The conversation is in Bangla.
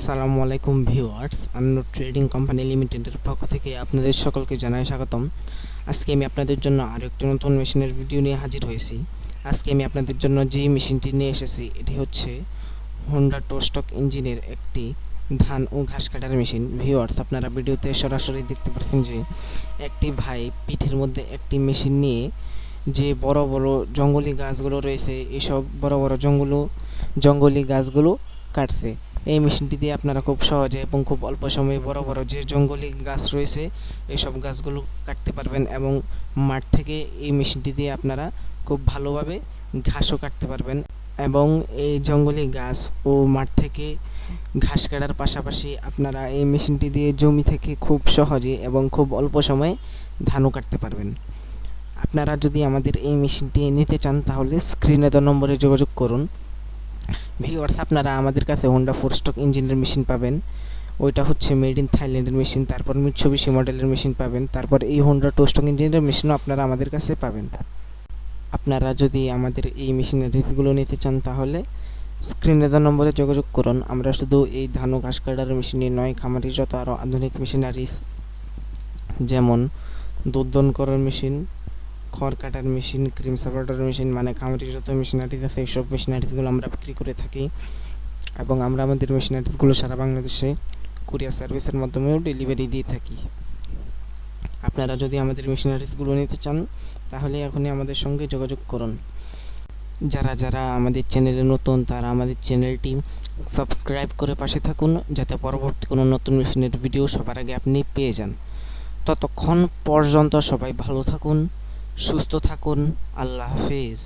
আসসালামু আলাইকুম ভিউয়ার্স, আন্নো ট্রেডিং কোম্পানি লিমিটেডের পক্ষ থেকে আপনাদের সকলকে জানাই স্বাগতম। আজকে আমি আপনাদের জন্য আরও একটি নতুন মেশিনের ভিডিও নিয়ে হাজির হয়েছি। আজকে আমি আপনাদের জন্য যে মেশিনটি নিয়ে এসেছি এটি হচ্ছে হোন্ডা টোস্টক ইঞ্জিনের একটি ধান ও ঘাস কাটার মেশিন। ভিউয়ার্স, আপনারা ভিডিওতে সরাসরি দেখতে পাচ্ছেন যে একটি ভাই পিঠের মধ্যে একটি মেশিন নিয়ে যে বড় বড় জঙ্গলি গাছগুলো রয়েছে এসব বড় বড় জঙ্গলি গাছগুলো কাটছে। এই মেশিনটি দিয়ে আপনারা খুব সহজে এবং খুব অল্প সময়ে বড় বড় যে জঙ্গলি গাছ রয়েছে এসব গাছগুলো কাটতে পারবেন এবং মাঠ থেকে এই মেশিনটি দিয়ে আপনারা খুব ভালোভাবে ঘাসও কাটতে পারবেন এবং এই জঙ্গলি গাছ ও মাঠ থেকে ঘাস কাটার পাশাপাশি আপনারা এই মেশিনটি দিয়ে জমি থেকে খুব সহজে এবং খুব অল্প সময়ে ধানও কাটতে পারবেন। আপনারা যদি আমাদের এই মেশিনটি নিতে চান তাহলে স্ক্রিনে দেওয়া নম্বরে যোগাযোগ করুন। ভিউয়ার্স, আপনারা আমাদের কাছে হোন্ডা ফোর স্টক ইঞ্জিনের মেশিন পাবেন, ওইটা হচ্ছে মেড ইন থাইল্যান্ডের মেশিন। তারপর মিৎসুবিশি মডেলের মেশিন পাবেন। তারপর এই হোন্ডা টু স্টক ইঞ্জিনের মেশিনও আপনারা আমাদের কাছে পাবেন। আপনারা যদি আমাদের এই মেশিনের রিভিউগুলো নিতে চান তাহলে স্ক্রিনে দেওয়া নম্বরে যোগাযোগ করুন। আমরা শুধু এই ধান ও ঘাস কাটার মেশিনই নয়, খামারি যত আরও আধুনিক মেশিনারি যেমন দুধ দহন করার মেশিন, খড় কাটার মেশিন, ক্রিম সাপারেটর মেশিন, মানে খামারির যত মেশিনারিজ আছে এইসব মেশিনারিজগুলো আমরা বিক্রি করে থাকি এবং আমরা আমাদের মেশিনারিজগুলো সারা বাংলাদেশে কুরিয়ার সার্ভিসের মাধ্যমেও ডেলিভারি দিয়ে থাকি। আপনারা যদি আমাদের মেশিনারিজগুলো নিতে চান তাহলে এখনই আমাদের সঙ্গে যোগাযোগ করুন। যারা আমাদের চ্যানেলে নতুন তারা আমাদের চ্যানেলটি সাবস্ক্রাইব করে পাশে থাকুন, যাতে পরবর্তী কোনো নতুন মেশিনের ভিডিও সবার আগে আপনি পেয়ে যান। ততক্ষণ পর্যন্ত সবাই ভালো থাকুন, সুস্থ থাকুন। আল্লাহ হাফেজ।